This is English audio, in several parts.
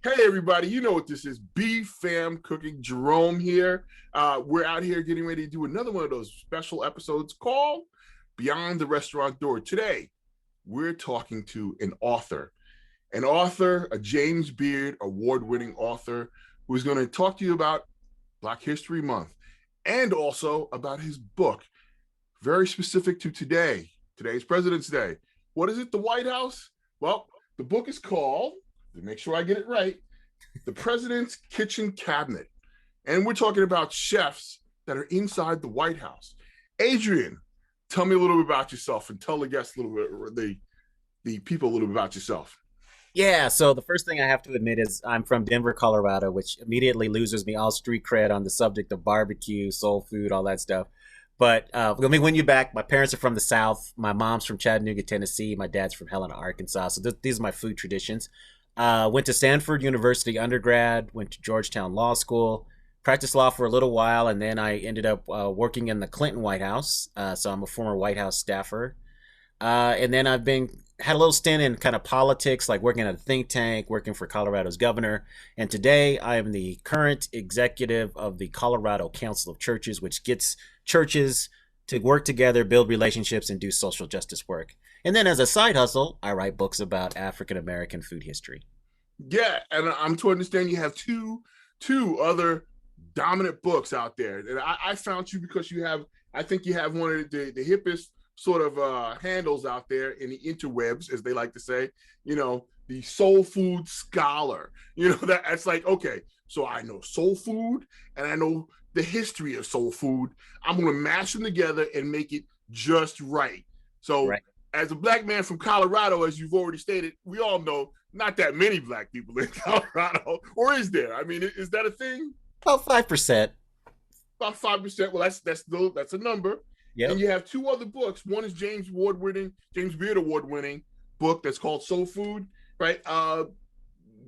Hey, everybody, you know what this is. B.F.A.M cooking. Jerome here. We're out here getting ready to do another one of those special episodes called Beyond the Restaurant Door. Today, we're talking to an author, a James Beard award-winning author, who's going to talk to you about Black History Month and also about his book, very specific to today. Today's President's Day. What is it? The White House? Well, the book is called, to make sure I get it right, The President's Kitchen Cabinet. And we're talking about chefs that are inside the White House. Adrian, tell me a little bit about yourself and tell the guests a little bit, the people a little bit about yourself. Yeah, so the first thing I have to admit is I'm from Denver, Colorado, which immediately loses me all street cred on the subject of barbecue, soul food, all that stuff. But let me win you back. My parents are from the South. My mom's from Chattanooga, Tennessee. My dad's from Helena, Arkansas. So these are my food traditions. Went to Stanford University undergrad, went to Georgetown Law School, practiced law for a little while, and then I ended up working in the Clinton White House. So I'm a former White House staffer. And then I've been had a little stint in kind of politics, like working at a think tank, working for Colorado's governor. And today I am the current executive of the Colorado Council of Churches, which gets churches to work together, build relationships, and do social justice work. And then as a side hustle, I write books about African American food history. Yeah, and I'm to understand you have two other dominant books out there. And I found you because I think you have one of the hippest sort of handles out there in the interwebs, as they like to say, the soul food scholar. That's like, okay, so I know soul food and I know the history of soul food. I'm going to mash them together and make it just right. So Right. as a black man from Colorado, as you've already stated, we all know not that many black people in Colorado, or is there? I mean, is that a thing? About 5%. About 5%. Well, that's a number. And Yep. you have two other books. One is James Beard Award winning book that's called Soul Food, right?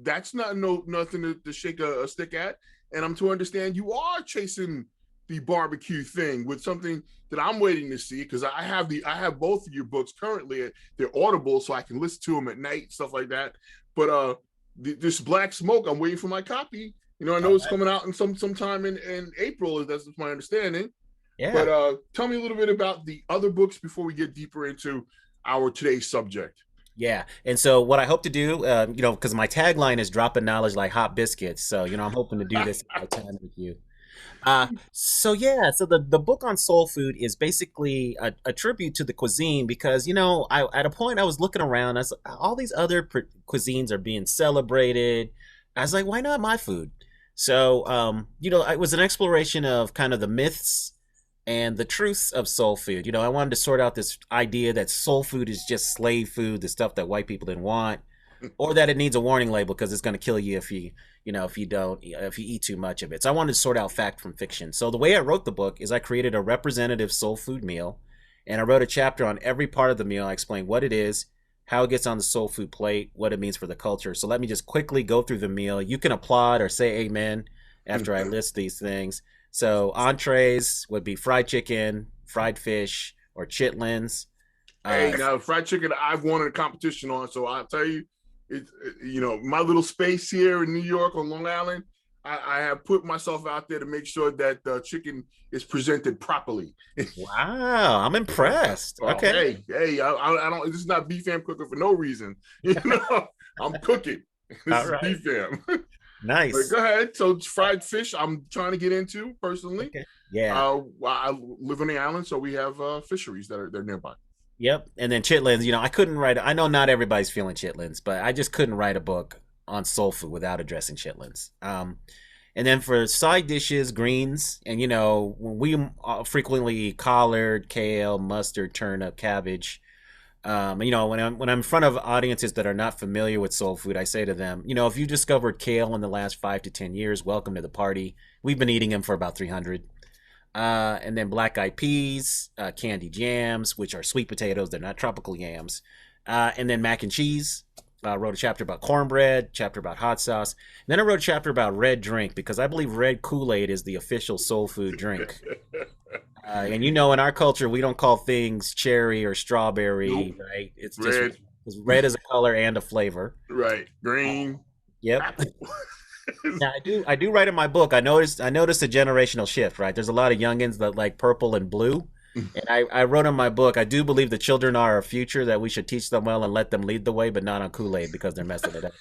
That's not nothing to shake a stick at. And I'm to understand you are chasing the barbecue thing with something that I'm waiting to see, because I have both of your books currently. They're Audible, so I can listen to them at night, stuff like that. But this Black Smoke, I'm waiting for my copy. I All know it's right. coming out in sometime in April. That's my understanding. But Yeah. tell me a little bit about the other books before we get deeper into our today's subject. Yeah. And so what I hope to do, because my tagline is dropping knowledge like hot biscuits. So, I'm hoping to do this in my time with you. So the book on soul food is basically a tribute to the cuisine because, I at a point I was looking around, all these other cuisines are being celebrated. I was like, why not my food? So, it was an exploration of kind of the myths and the truths of soul food. I wanted to sort out this idea that soul food is just slave food, the stuff that white people didn't want, or that it needs a warning label because it's going to kill you if you eat too much of it. So I wanted to sort out fact from fiction. So the way I wrote the book is I created a representative soul food meal, and I wrote a chapter on every part of the meal. I explained what it is, how it gets on the soul food plate, what it means for the culture. So let me just quickly go through the meal. You can applaud or say amen after I list these things. So entrees would be fried chicken, fried fish, or chitlins. Hey, Uh, now fried chicken, I've won a competition on, so I'll tell you, it's my little space here in New York on Long Island. I have put myself out there to make sure that the chicken is presented properly. wow, I'm impressed. Oh, Okay. hey, I don't. This is not B.F.A.M cooking for no reason. I'm cooking. This All is right. B.F.A.M. But Nice. go ahead. So fried fish, I'm trying to get into personally. Okay. Yeah. I live on the island, so we have fisheries they're nearby. Yep. And then chitlins, I couldn't write. I know not everybody's feeling chitlins, but I just couldn't write a book on soul food without addressing chitlins. And then for side dishes, greens, and when we frequently eat collard, kale, mustard, turnip, cabbage. When I'm in front of audiences that are not familiar with soul food, I say to them, if you discovered kale in the last 5 to 10 years, welcome to the party. We've been eating them for about 300. And then black eyed peas, candy jams, which are sweet potatoes. They're not tropical yams. And then mac and cheese. Wrote a chapter about cornbread, chapter about hot sauce. And then I wrote a chapter about red drink because I believe red Kool-Aid is the official soul food drink. And in our culture, we don't call things cherry or strawberry, Nope. right? It's just Red, red is a color and a flavor. right. Green. Yep. Apple. Now I do write in my book. I noticed a generational shift, right? There's a lot of youngins that like purple and blue. And I wrote in my book, I do believe the children are our future, that we should teach them well and let them lead the way, but not on Kool-Aid because they're messing it up.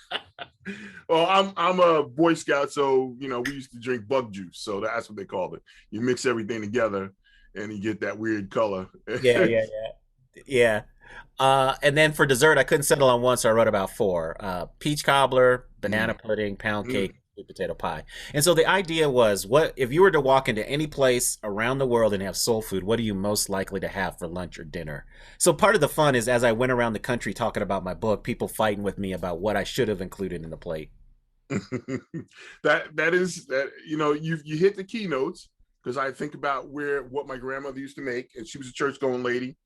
Well, I'm a Boy Scout, so we used to drink bug juice, so that's what they called it. You mix everything together, and you get that weird color. Yeah, yeah, yeah. Yeah. And then for dessert, I couldn't settle on one, so I wrote about four. Peach cobbler, banana Mm, pudding, pound mm. cake, sweet potato pie. And so the idea was, what if you were to walk into any place around the world and have soul food, what are you most likely to have for lunch or dinner? So part of the fun is, as I went around the country talking about my book, people fighting with me about what I should have included in the plate. That is that you hit the keynotes, because I think about what my grandmother used to make, and she was a church going lady,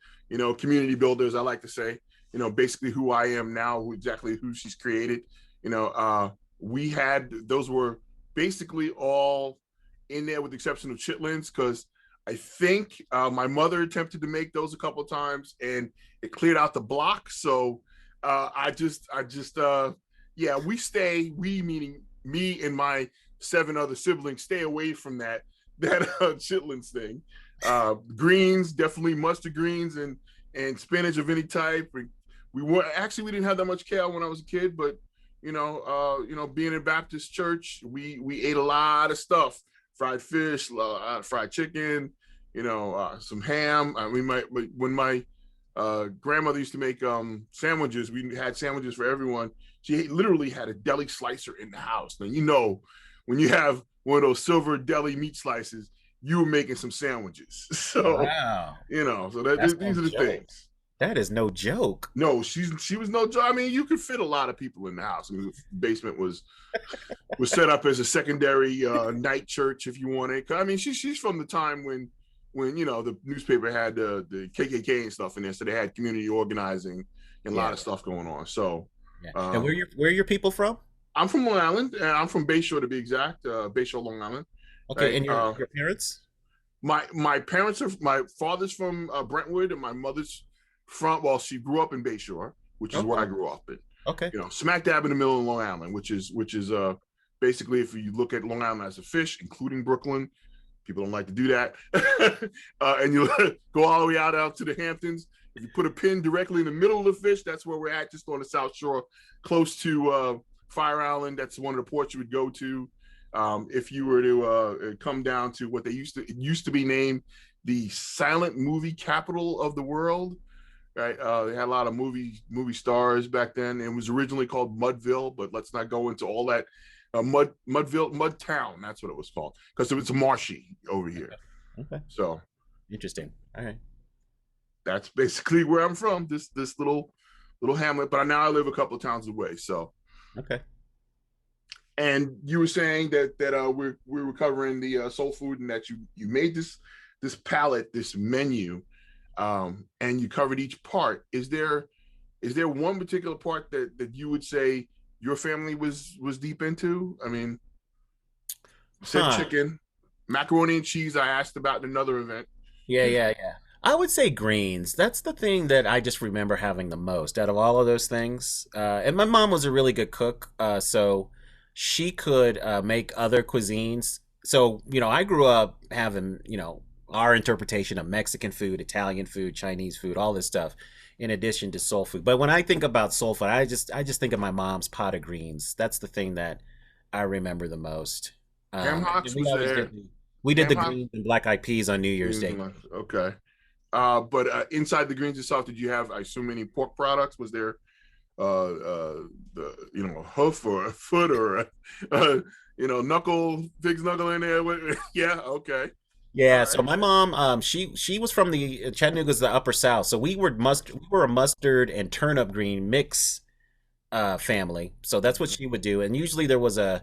community builders, I like to say, basically who I am now, exactly who she's created. you know uh we had those were basically all in there with the exception of chitlins, because I think my mother attempted to make those a couple of times and it cleared out the block. So yeah, we meaning me and my seven other siblings, stay away from that chitlins thing. Greens, definitely mustard greens and spinach of any type. We didn't have that much kale when I was a kid, but being in Baptist church, we ate a lot of stuff: fried fish, fried chicken, some ham. When my grandmother used to make sandwiches, we had sandwiches for everyone. She literally had a deli slicer in the house. Now, when you have one of those silver deli meat slices, you were making some sandwiches. So, Wow. That's these no are the joke. things. That is no joke. No, she was no joke. I mean, you could fit a lot of people in the house. I mean, the basement was set up as a secondary night church if you wanted. I mean, she's from the time when the newspaper had the KKK and stuff in there, so they had community organizing and a lot Yeah. of stuff going on. So Yeah. And uh, where are your people from? I'm from Long Island, and I'm from Bayshore to be exact, Bayshore, Long Island. Okay, Right. and your parents? My parents are my father's from Brentwood, and my mother's from, well, she grew up in Bayshore, which is where I Okay. grew up in. Okay. Smack dab in the middle of Long Island, which is basically, if you look at Long Island as a fish, including Brooklyn, people don't like to do that, and you go all the way out to the Hamptons. If you put a pin directly in the middle of the fish, that's where we're at, just on the South Shore, close to Fire Island. That's one of the ports you would go to. If you were to come down to what it used to be named the silent movie capital of the world, right? They had a lot of movie stars back then. It was originally called Mudville, but let's not go into all that. Mudtown, that's what it was called, because it was marshy over here. Okay. So Interesting. All right. that's basically where I'm from. This little hamlet, but now I live a couple of towns away. So, Okay. and you were saying that we were covering the soul food, and that you made this palette, this menu, and you covered each part. Is there one particular part that you would say your family was deep into? I mean, you said Huh. chicken, macaroni and cheese. I asked about in another event. Yeah, yeah, yeah. I would say greens. That's the thing that I just remember having the most out of all of those things. And my mom was a really good cook, so she could make other cuisines. So, I grew up having, our interpretation of Mexican food, Italian food, Chinese food, all this stuff, in addition to soul food. But when I think about soul food, I just think of my mom's pot of greens. That's the thing that I remember the most. Ham And hocks we was always there. did we did Ham the hocks. greens and black eyed peas on New Year's Day. Okay. But inside the greens itself, did you have, I assume, any pork products? Was there a hoof or a foot or pig's knuckle in there? Yeah. Okay. All Yeah, so right. my mom, she was from the Chattanooga's the Upper South, so we were a mustard and turnip green mix family. So that's what she would do, and usually there was a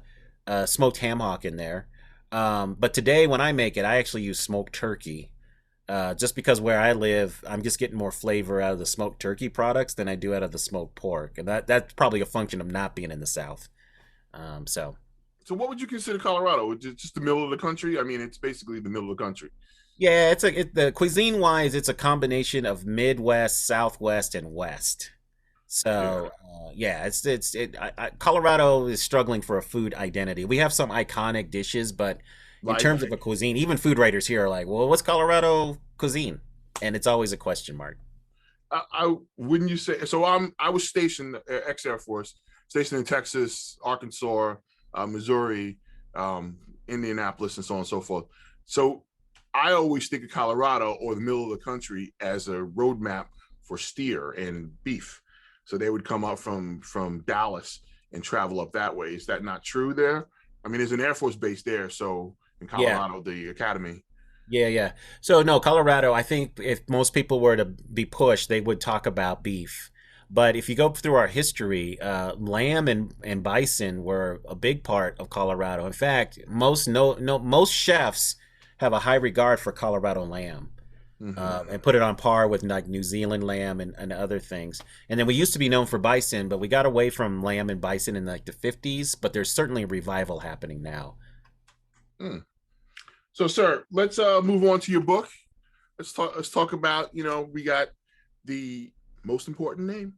smoked ham hock in there. But today when I make it, I actually use smoked turkey, just because where I live, I'm just getting more flavor out of the smoked turkey products than I do out of the smoked pork, and that's probably a function of not being in the South. So. So, what would you consider Colorado? Just the middle of the country? I mean, it's basically the middle of the country. Yeah, the cuisine wise, it's a combination of Midwest, Southwest, and West. Yeah. So yeah, Colorado is struggling for a food identity. We have some iconic dishes, but in Like, terms of a cuisine, even food writers here are like, "Well, what's Colorado cuisine?" And it's always a question mark. I wouldn't you say so? I was stationed ex Air Force, stationed in Texas, Arkansas, Missouri, Indianapolis, and so on and so forth. So I always think of Colorado or the middle of the country as a roadmap for steer and beef. So they would come up from Dallas and travel up that way. Is that not true there? I mean, there's an Air Force base there, so in Yeah, Colorado, the academy. yeah. So no, Colorado. I think if most people were to be pushed, they would talk about beef. But if you go through our history, lamb and bison were a big part of Colorado. In fact, most no no most chefs have a high regard for Colorado lamb. Mm-hmm. And put it on par with like New Zealand lamb and other things. And then we used to be known for bison, but we got away from lamb and bison in like the 50s. But there's certainly a revival happening now. Mm. So, sir, let's move on to your book. Let's talk about, we got the most important name,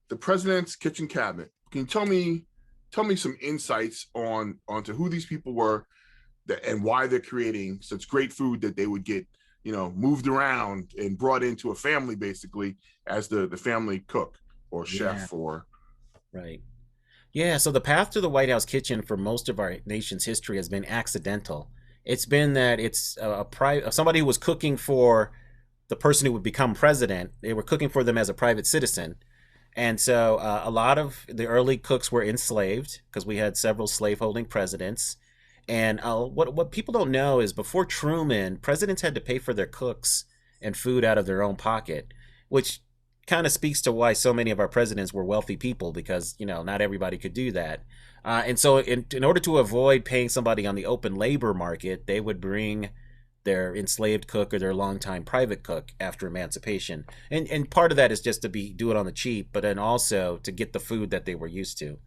the president's kitchen cabinet. Can you tell me some insights onto who these people were, and why they're creating such great food that they would get, moved around and brought into a family basically as the family cook or Yeah, chef or. right. Yeah, so the path to the White House kitchen for most of our nation's history has been accidental. It's been that it's somebody who was cooking for the person who would become president. They were cooking for them as a private citizen. And so a lot of the early cooks were enslaved because we had several slaveholding presidents. And what people don't know is before Truman, presidents had to pay for their cooks and food out of their own pocket, which kind of speaks to why so many of our presidents were wealthy people because not everybody could do that. And so in order to avoid paying somebody on the open labor market, they would bring their enslaved cook or their longtime private cook after emancipation. And part of that is just to do it on the cheap, but then also to get the food that they were used to.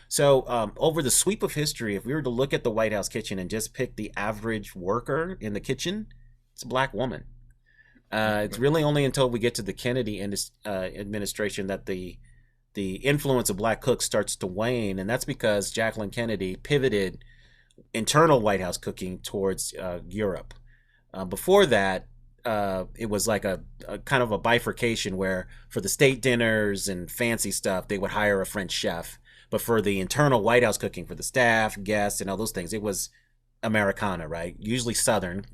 So over the sweep of history, if we were to look at the White House kitchen and just pick the average worker in the kitchen, it's a black woman. It's really only until we get to the Kennedy administration that the influence of black cooks starts to wane, and that's because Jacqueline Kennedy pivoted internal White House cooking towards Europe. Before that, it was like a kind of a bifurcation where for the state dinners and fancy stuff, they would hire a French chef. But for the internal White House cooking for the staff, guests, and all those things, it was Americana, right? Usually Southern,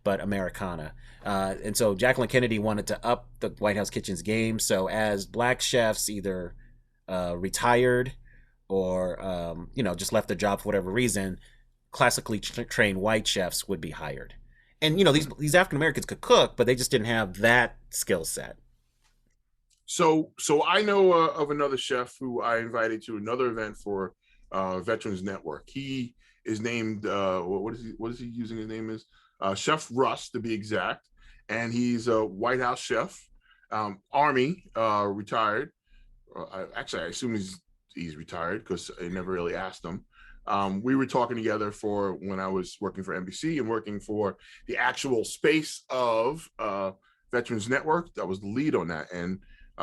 but Americana. And so Jacqueline Kennedy wanted to up the White House kitchen's game. So as black chefs either retired or just left their job for whatever reason, classically trained white chefs would be hired. And these African Americans could cook, but they just didn't have that skill set. So I know of another chef who I invited to another event for Veterans Network. He is named what is he using his name is Chef Russ to be exact, and he's a White House chef, Army retired. Actually, I assume he's retired because I never really asked him. We were talking together for when I was working for NBC and working for the actual space of Veterans Network. That was the lead on that, and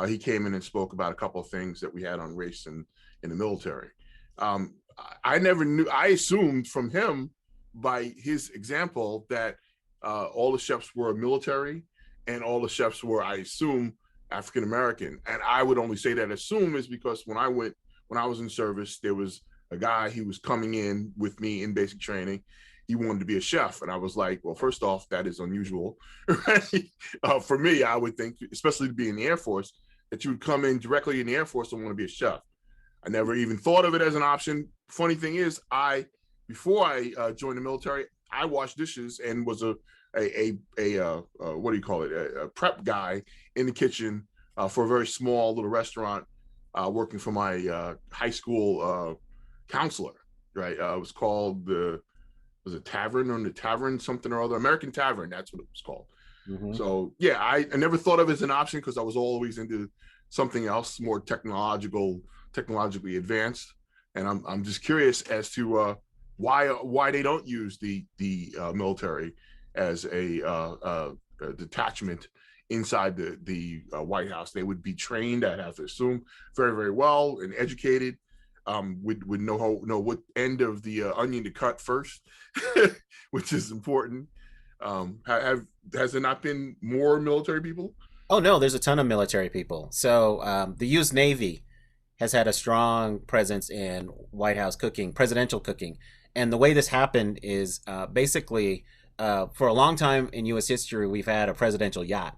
he came in and spoke about a couple of things that we had on race in the military. Um, I never knew. I assumed from him, by his example, that all the chefs were military, and all the chefs were, I assume, African American. And I would only say that assume is because when I was in service, there was a guy, he was coming in with me in basic training. He wanted to be a chef. And I was like, well, first off, that is unusual. Right? For me, I would think, especially to be in the Air Force, that you would come in directly in the Air Force and want to be a chef. I never even thought of it as an option. Funny thing is, before I joined the military, I washed dishes and was a what do you call it, a prep guy in the kitchen for a very small little restaurant, working for my high school counselor. Right, it was called the was it Tavern or the Tavern something or other, American Tavern. That's what it was called. Mm-hmm. So yeah, I never thought of it as an option because I was always into something else more technologically advanced, and I'm just curious as to why they don't use the military as a detachment inside the White House. They would be trained, I'd have to assume, very very well and educated. Would know what end of the onion to cut first, which is important. Has there not been more military people? Oh no, there's a ton of military people. So the U.S. Navy has had a strong presence in White House cooking, presidential cooking, and the way this happened is basically for a long time in U.S. history we've had a presidential yacht,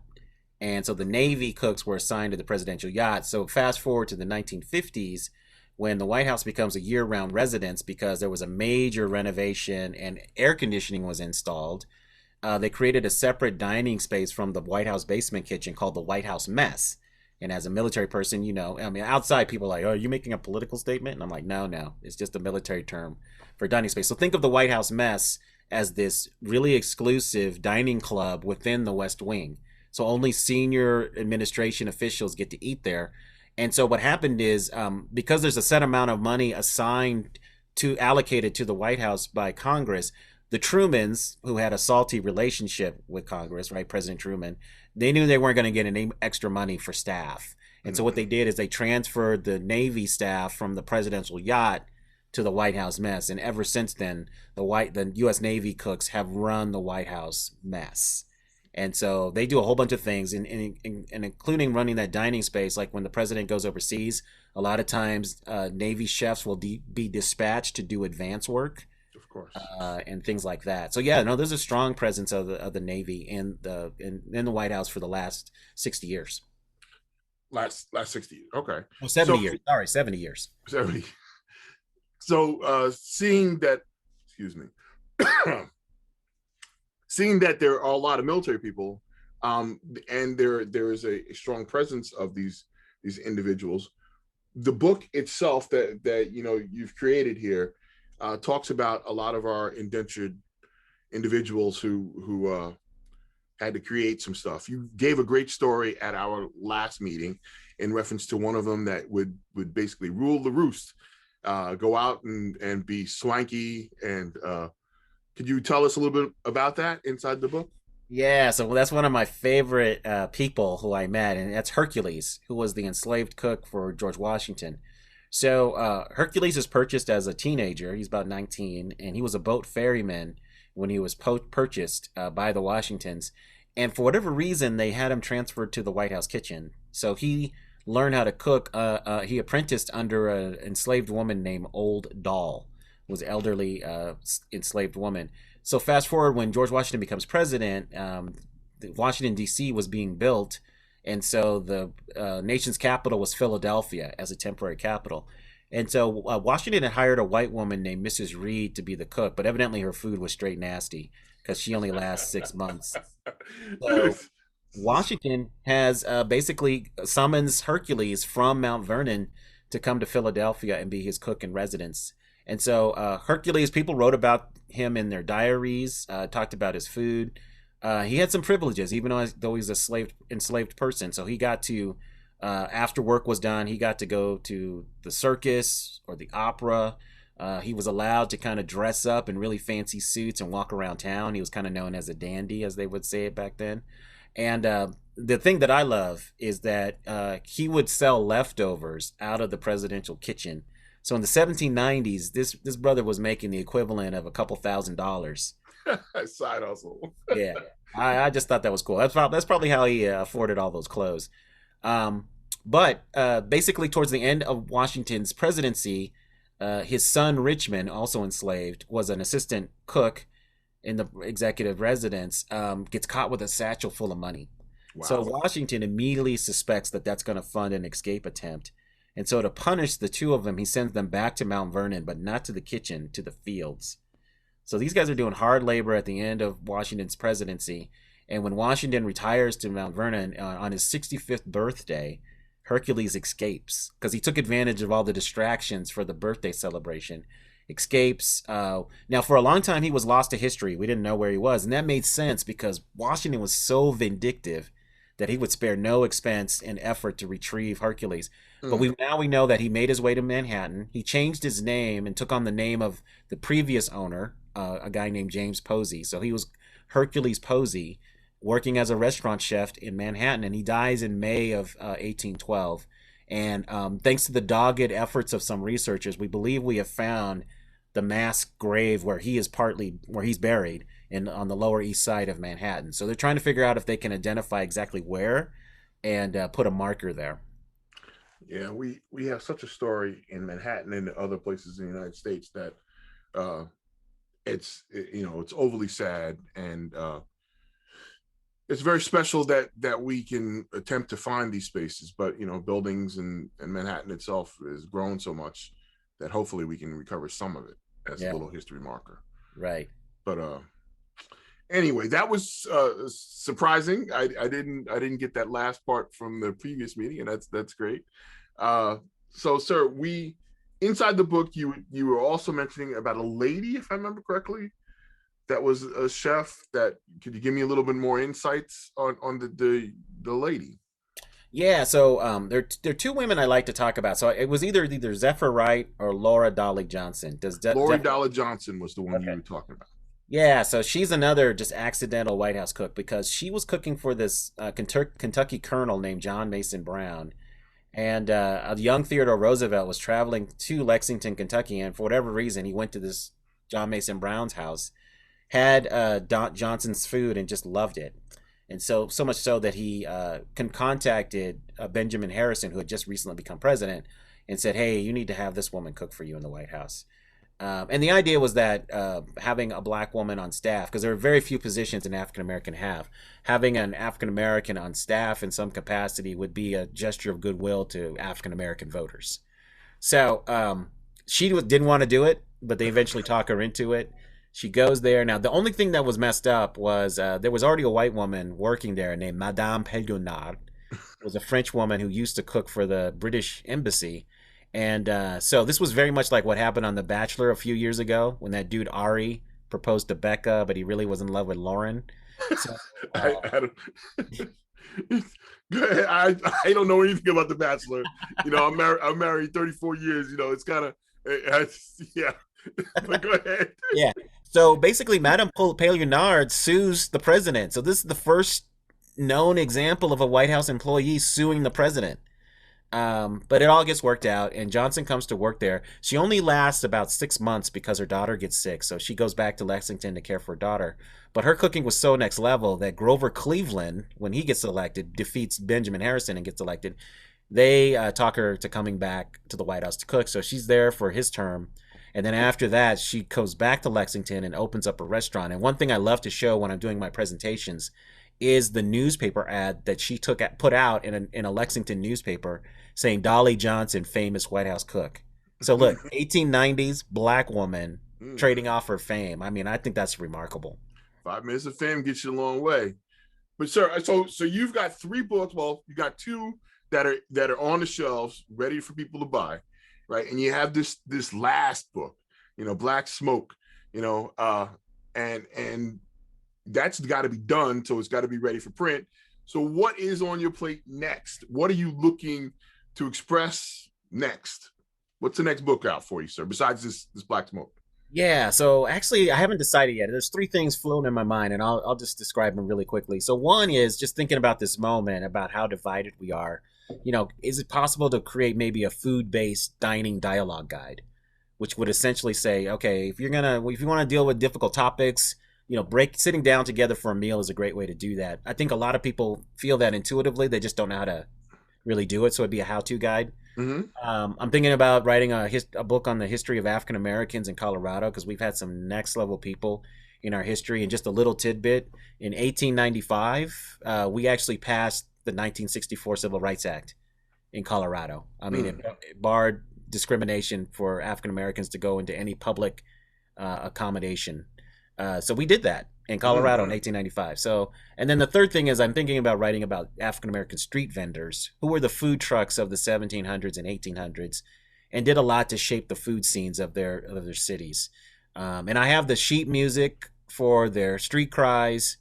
and so the Navy cooks were assigned to the presidential yacht. So fast forward to the 1950s, when the White House becomes a year-round residence because there was a major renovation and air conditioning was installed. They created a separate dining space from the White House basement kitchen called the White House Mess. And as a military person, you know, I mean, outside people are like, "Oh, are you making a political statement?" And I'm like, "No, no, it's just a military term for dining space." So think of the White House Mess as this really exclusive dining club within the West Wing. So only senior administration officials get to eat there. And so what happened is because there's a set amount of money assigned to allocated to the White House by Congress, the Trumans, who had a salty relationship with Congress, right, President Truman, they knew they weren't going to get any extra money for staff. And so what they did is they transferred the Navy staff from the presidential yacht to the White House Mess. And ever since then, the U.S. Navy cooks have run the White House Mess. And so they do a whole bunch of things, and including running that dining space. Like when the president goes overseas, a lot of times Navy chefs will be dispatched to do advance work, Of course. and things like that. So yeah, no, there's a strong presence of the Navy in the White House for the last 60 years. Last 60 years. Okay. Oh, 70 So years. Sorry, 70 years. 70. So seeing that, excuse me, seeing that there are a lot of military people, and there is a strong presence of these individuals. The book itself that you've created here talks about a lot of our indentured individuals who had to create some stuff. You gave a great story at our last meeting in reference to one of them that would basically rule the roost, go out and be swanky. And could you tell us a little bit about that inside the book? Yeah, so that's one of my favorite people who I met, and that's Hercules, who was the enslaved cook for George Washington. So Hercules was purchased as a teenager. He's about 19, and he was a boat ferryman when he was purchased by the Washingtons. And for whatever reason, they had him transferred to the White House kitchen. So he learned how to cook. He apprenticed under an enslaved woman named Old Doll, who was an elderly enslaved woman. So fast forward when George Washington becomes president, Washington D.C. was being built, and so the nation's capital was Philadelphia as a temporary capital. And so Washington had hired a white woman named Mrs. Reed to be the cook, but evidently her food was straight nasty because she only lasts 6 months. So Washington has basically summons Hercules from Mount Vernon to come to Philadelphia and be his cook in residence. And so Hercules, people wrote about him in their diaries, talked about his food. He had some privileges, even though he's a enslaved person. So he got to, after work was done, he got to go to the circus or the opera. He was allowed to kind of dress up in really fancy suits and walk around town. He was kind of known as a dandy, as they would say it back then. And the thing that I love is that he would sell leftovers out of the presidential kitchen. So in the 1790s, this brother was making the equivalent of a couple $1,000s. Side hustle. Yeah, I just thought that was cool. That's probably how he afforded all those clothes. But basically, towards the end of Washington's presidency, his son Richmond, also enslaved, was an assistant cook in the executive residence. Gets caught with a satchel full of money. Wow. So Washington immediately suspects that that's going to fund an escape attempt. And so to punish the two of them, he sends them back to Mount Vernon, but not to the kitchen, to the fields. So these guys are doing hard labor at the end of Washington's presidency. And when Washington retires to Mount Vernon on his 65th birthday, Hercules escapes because he took advantage of all the distractions for the birthday celebration. Escapes. Now, for a long time, he was lost to history. We didn't know where he was. And that made sense because Washington was so vindictive that he would spare no expense and effort to retrieve Hercules. But we know that he made his way to Manhattan. He changed his name and took on the name of the previous owner, a guy named James Posey. So he was Hercules Posey. working as a restaurant chef in Manhattan, and he dies in May of 1812. And thanks to the dogged efforts of some researchers, we believe we have found the mass grave where he's buried in on the Lower East Side of Manhattan. So they're trying to figure out if they can identify exactly where and put a marker there. Yeah, we have such a story in Manhattan and other places in the United States that uh, it's overly sad, and it's very special that we can attempt to find these spaces. But buildings and Manhattan itself has grown so much that hopefully we can recover some of it as a Yeah, little history marker. right. But anyway, that was surprising. I didn't get that last part from the previous meeting, and that's great. Uh, so, sir, we inside the book you were also mentioning about a lady, if I remember correctly, that was a chef. That could you give me a little bit more insights on the lady? Yeah, so there are two women I like to talk about. So it was either Zephyr Wright or Laura Dolly Johnson. Lori Dollar Johnson was the one you Okay. were talking about. Yeah, so she's another just accidental White House cook because she was cooking for this Kentucky colonel named John Mason Brown, and a young Theodore Roosevelt was traveling to Lexington, Kentucky, and for whatever reason he went to this John Mason Brown's house, had Johnson's food and just loved it. And so much so that he contacted Benjamin Harrison, who had just recently become president, and said, "Hey, you need to have this woman cook for you in the White House." And the idea was that having a black woman on staff, because there are very few positions an African American have, having an African American on staff in some capacity would be a gesture of goodwill to African American voters. So didn't want to do it, but they eventually talk her into it. She goes there. Now, the only thing that was messed up was there was already a white woman working there named Madame Pelgonard. Was a French woman who used to cook for the British embassy. And so this was very much like what happened on The Bachelor a few years ago when that dude Ari proposed to Becca, but he really was in love with Lauren. So I don't. Go ahead. I don't know anything about The Bachelor. I'm married 34 years. It's kind of yeah. But go ahead. yeah. So basically, Madame Paillard sues the president. So this is the first known example of a White House employee suing the president. But it all gets worked out, and Johnson comes to work there. She only lasts about 6 months because her daughter gets sick, so she goes back to Lexington to care for her daughter. But her cooking was so next level that Grover Cleveland, when he gets elected, defeats Benjamin Harrison and gets elected. They talk her to coming back to the White House to cook, so she's there for his term. And then after that, she goes back to Lexington and opens up a restaurant. And one thing I love to show when I'm doing my presentations is the newspaper ad that she put out in a Lexington newspaper saying Dolly Johnson, famous White House cook. So look, 1890s black woman trading off her fame. I mean, I think that's remarkable. 5 minutes of fame gets you a long way. But sir, so you've got 3 books. Well, you got two that are on the shelves, ready for people to buy, right? And you have this last book, Black Smoke, and that's got to be done. So it's got to be ready for print. So what is on your plate next? What are you looking to express next? What's the next book out for you, sir? Besides this Black Smoke. Yeah, so actually, I haven't decided yet. There's three things floating in my mind, and I'll just describe them really quickly. So one is just thinking about this moment, about how divided we are. Is it possible to create maybe a food-based dining dialogue guide, which would essentially say, okay, if you want to deal with difficult topics, sitting down together for a meal is a great way to do that. I think a lot of people feel that intuitively, they just don't know how to really do it. So it'd be a how-to guide. Mm-hmm. I'm thinking about writing a book on the history of African Americans in Colorado because we've had some next level people in our history. And just a little tidbit: in 1895, we actually passed the 1964 Civil Rights Act in Colorado. I mean, it barred discrimination for African Americans to go into any public accommodation. So we did that in Colorado in 1895. So, and then the third thing is I'm thinking about writing about African American street vendors who were the food trucks of the 1700s and 1800s, and did a lot to shape the food scenes of their cities. And I have the sheet music for their street cries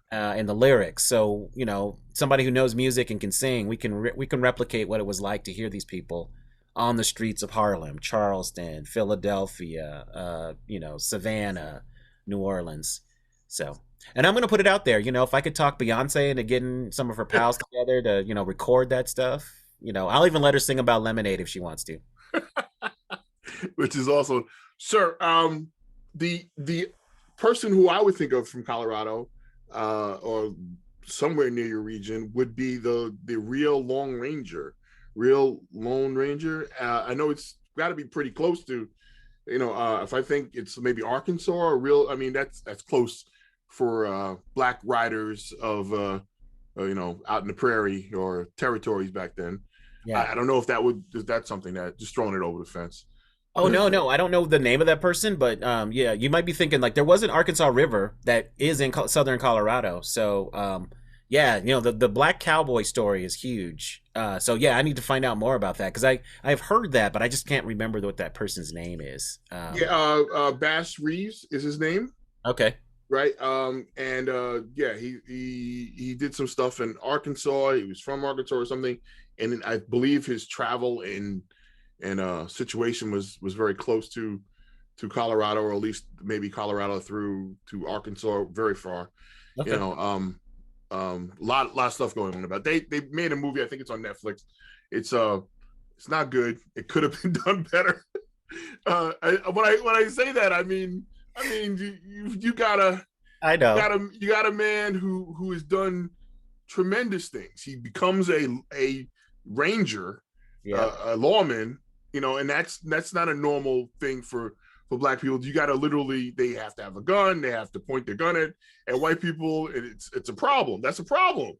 and the lyrics. So somebody who knows music and can sing, we can replicate what it was like to hear these people on the streets of Harlem, Charleston, Philadelphia, Savannah, New Orleans. So, and I'm gonna put it out there. If I could talk Beyonce into getting some of her pals together to record that stuff. I'll even let her sing about lemonade if she wants to. Which is also, sir. The person who I would think of from Colorado, or somewhere near your region, would be the real real Lone Ranger. I know it's got to be pretty close to, if I think it's maybe Arkansas or real. I mean, that's close for black riders of out in the prairie or territories back then. Yeah. I don't know if that's something that just throwing it over the fence. Oh no, no, I don't know the name of that person, but yeah, you might be thinking like there was an Arkansas River that is in southern Colorado. So yeah, the Black Cowboy story is huge. So yeah, I need to find out more about that because I've heard that, but I just can't remember what that person's name is. Yeah, Bass Reeves is his name, Okay. right? And yeah, he did some stuff in Arkansas. He was from Arkansas or something, and I believe his travel and situation was very close to Colorado, or at least maybe Colorado through to Arkansas, very far. You Okay. know, lot of stuff going on about. They made a movie. I think it's on Netflix. It's not good. It could have been done better. When I say that, I mean I know. you got a man who has done tremendous things. He becomes a ranger, Yep. a lawman, and that's not a normal thing for black people. You got to literally, they have to have a gun, they have to point their gun at white people, and it's a problem. That's a problem.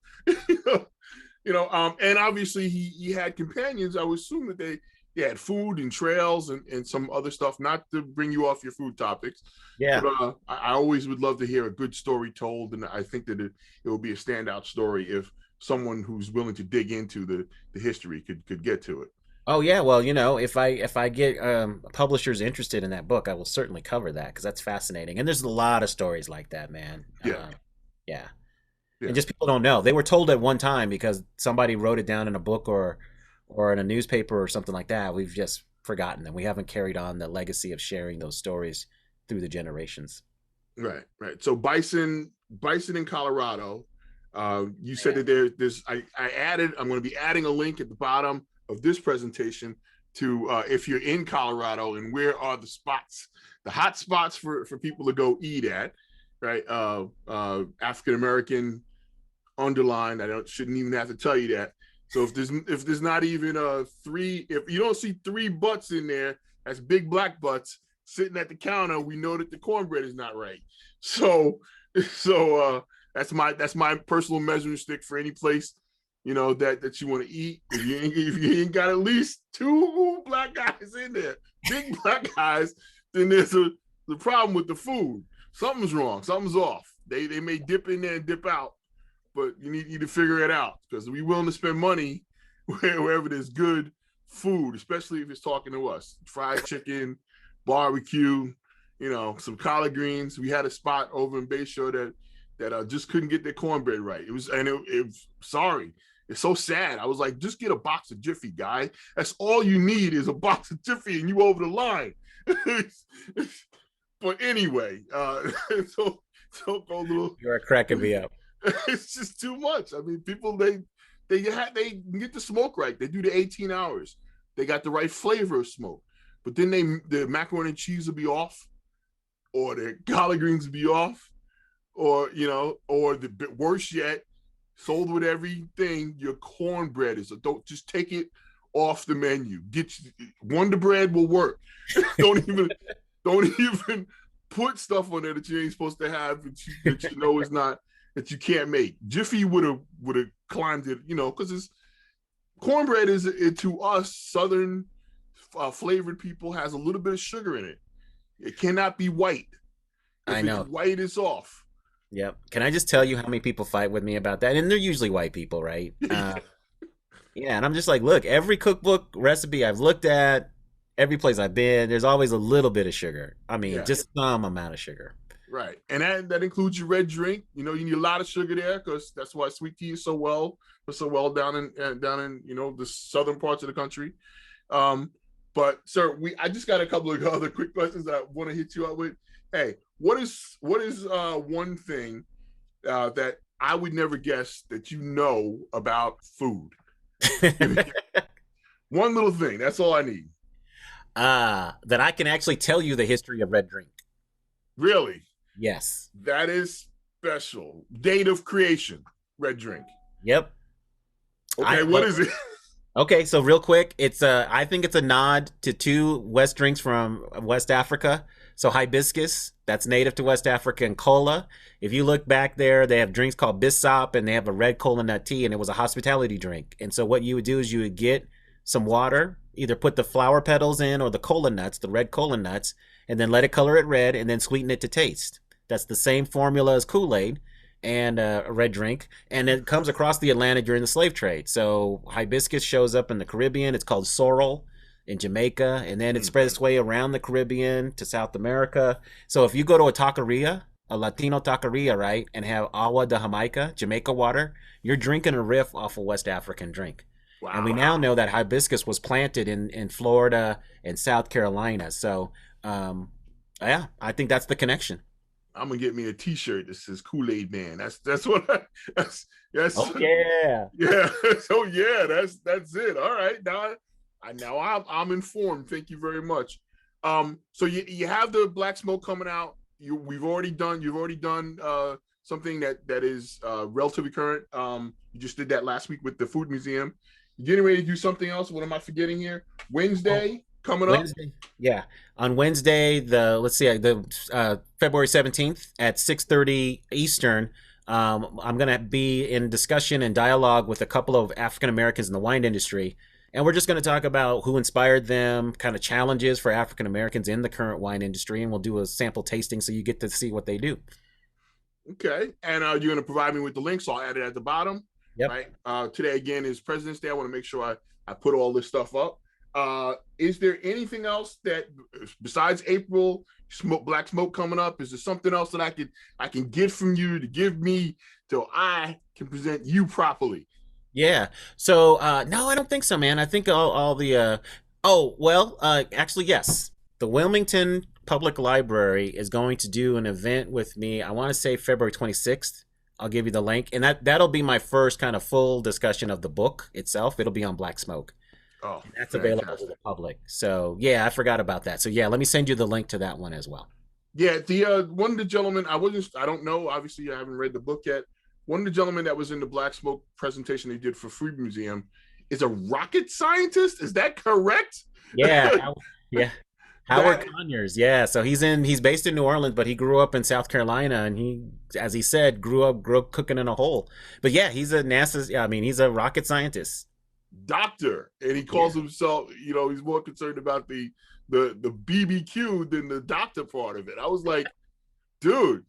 And obviously he had companions. I would assume that they had food and trails and some other stuff. Not to bring you off your food topics, Yeah. but I always would love to hear a good story told, and I think that it will be a standout story if someone who's willing to dig into the history could get to it. Oh yeah, well, if I get publishers interested in that book, I will certainly cover that because that's fascinating. And there's a lot of stories like that, man. Yeah, Yeah, and yeah. just people don't know. They were told at one time because somebody wrote it down in a book or in a newspaper or something like that. We've just forgotten them. We haven't carried on the legacy of sharing those stories through the generations. Right, right. So bison in Colorado. You said Man. that there's. I'm going to be adding a link at the bottom of this presentation to if you're in Colorado and where are the spots, the hot spots for people to go eat at, right? African American underlined. I don't shouldn't even have to tell you that. So if there's not even three, if you don't see three butts in there, that's big black butts sitting at the counter, we know that the cornbread is not right. So that's my personal measuring stick for any place that you want to eat. If you ain't got at least two black guys in there, big black guys, then there's the problem with the food. Something's wrong. Something's off. They may dip in there and dip out, but you need to figure it out because we're willing to spend money wherever there's good food, especially if it's talking to us. Fried chicken, barbecue, some collard greens. We had a spot over in Bayshore that just couldn't get their cornbread right. It was sorry. It's so sad. I was like, just get a box of Jiffy, guy. That's all you need is a box of Jiffy, and you over the line. But anyway, so go a little. You're cracking me up. It's just too much. I mean, people they get the smoke right. They do the 18 hours. They got the right flavor of smoke. But then the macaroni and cheese will be off, or the collard greens will be off, or or the worse yet, sold with everything. Your cornbread is. So don't just take it off the menu. Wonder Bread will work. don't even put stuff on there that you ain't supposed to have that you know is not that you can't make. Jiffy would have climbed it, because it's cornbread is to us Southern flavored people has a little bit of sugar in it. It cannot be white. I If it's know. white, it's off. Yep. Can I just tell you how many people fight with me about that? And they're usually white people, right? Yeah, and I'm just like, look, every cookbook recipe I've looked at, every place I've been, there's always a little bit of sugar. I mean, Yeah, just some amount of sugar. right. And that includes your red drink. You need a lot of sugar there because that's why sweet tea is so well down in the southern parts of the country. Um, But sir, I just got a couple of other quick questions that I want to hit you up with. Hey, what is one thing that I would never guess that you know about food? One little thing. That's all I need. That I can actually tell you the history of red drink. Really, Yes. that is special. Date of creation, red drink. Yep. Okay, what Well, is it? okay, so real quick, it's I think it's a nod to two West drinks from West Africa. So hibiscus, that's native to West Africa, and cola. If you look back there, they have drinks called bissap, and they have a red cola nut tea, and it was a hospitality drink. And so what you would do is you would get some water, either put the flower petals in or the cola nuts, the red cola nuts, and then let it color it red, and then sweeten it to taste. That's the same formula as Kool-Aid and a red drink, and it comes across the Atlantic during the slave trade. So hibiscus shows up in the Caribbean. It's called sorrel in Jamaica, and then it spread its way around the Caribbean to South America. So if you go to a taqueria, a Latino taqueria, right, and have agua de Jamaica, Jamaica water, you're drinking a riff off a West African drink. And we Wow. now know that hibiscus was planted in Florida and South Carolina. So, yeah, I think that's the connection. I'm gonna get me a T-shirt that says Kool-Aid Man. That's what that's Oh yeah. yeah. So yeah, that's it. All right, now I'm informed. Thank you very much. So you have the black smoke coming out. You've already done something that is relatively current. You just did that last week with the food museum. You getting ready to do something else? What am I forgetting here? Oh, Wednesday coming up. Wednesday. Yeah, on Wednesday, the February 17th at 6:30 Eastern. I'm gonna be in discussion and dialogue with a couple of African Americans in the wine industry, and we're just gonna talk about who inspired them, kind of challenges for African Americans in the current wine industry, and we'll do a sample tasting so you get to see what they do. Okay. And you're going to provide me with the link, so I'll add it at the bottom. Yep. Right. Today, again, is President's Day. I want to make sure I put all this stuff up. Is there anything else that, besides April black smoke coming up? Is there something else that I can get from you to give me so I can present you properly? Yeah. So no, I don't think so, man. I think all the oh well, actually yes. The Wilmington Public Library is going to do an event with me. I want to say February 26th. I'll give you the link. And that'll be my first kind of full discussion of the book itself. It'll be on Black Smoke. Oh, And that's available to fantastic. the public. So yeah, I forgot about that. So yeah, let me send you the link to that one as well. Yeah, the one of the gentlemen, I don't know. Obviously, I haven't read the book yet. One of the gentlemen that was in the Black Smoke presentation they did for Food Museum is a rocket scientist. Is that correct? Yeah, yeah. Howard That Conyers, yeah. So he's based in New Orleans, but he grew up in South Carolina, and he, as he said, grew up cooking in a hole. But yeah, he's a NASA's. Yeah, I mean, he's a rocket scientist. doctor, and he Yeah, calls himself. He's more concerned about the BBQ than the doctor part of it. I was like, dude,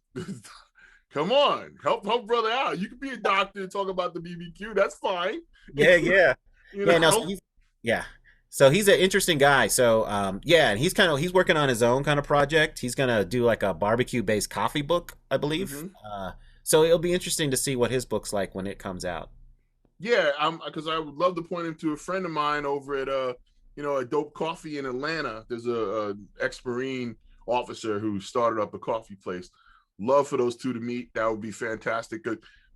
come on, help brother out. You can be a doctor and talk about the BBQ. That's fine. yeah, yeah, you yeah. No, so know. yeah. So he's an interesting guy. So yeah, and he's working on his own kind of project. He's gonna do like a barbecue based coffee book, I believe. Mm-hmm. So it'll be interesting to see what his book's like when it comes out. Yeah, because I would love to point him to a friend of mine over at a dope coffee in Atlanta. There's a ex-Marine officer who started up a coffee place. Love for those two to meet. That would be fantastic.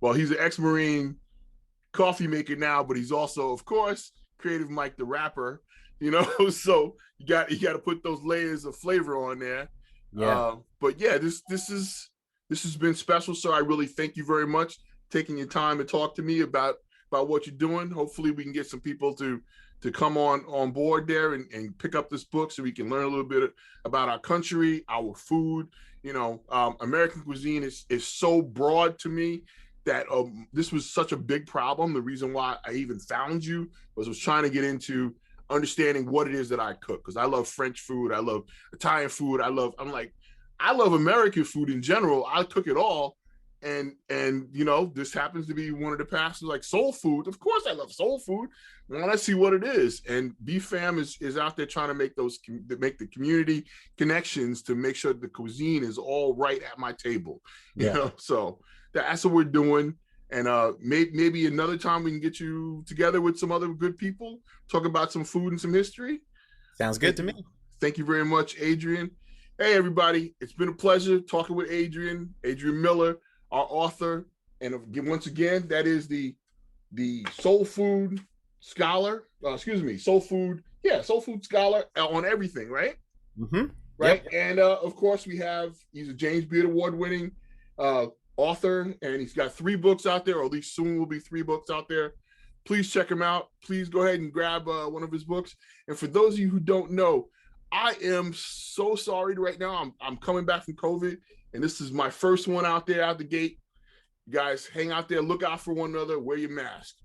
Well, he's an ex-Marine coffee maker now, but he's also, of course, Creative Mike the rapper. So you got to put those layers of flavor on there. Yeah. But yeah, this has been special. So I really thank you very much taking your time to talk to me about what you're doing. Hopefully we can get some people to come on board there and pick up this book so we can learn a little bit about our country, our food. American cuisine is so broad to me that this was such a big problem. The reason why I even found you was trying to get into understanding what it is that I cook, because I love French food, I love Italian food, I love American food in general. I cook it all, and this happens to be one of the passions, like soul food. Of course I love soul food. Want to see what it is, and B.F.A.M is out there trying to make the community connections to make sure the cuisine is all right at my table. Yeah. So that's what we're doing. And maybe another time we can get you together with some other good people, talk about some food and some history. Sounds good Thank to you. me. Thank you very much, Adrian. Hey, everybody. It's been a pleasure talking with Adrian Miller, our author. And once again, that is the soul food scholar. Excuse me, soul food. Yeah, soul food scholar on everything, right? Mm-hmm. Right. Yep. And of course, he's a James Beard Award winning uh, author, and he's got 3 books out there, or at least soon will be 3 books out there. Please check him out. Please go ahead and grab one of his books. And for those of you who don't know, I am so sorry right now. I'm coming back from COVID, and this is my first one out there out the gate. You guys, hang out there, look out for one another, wear your mask.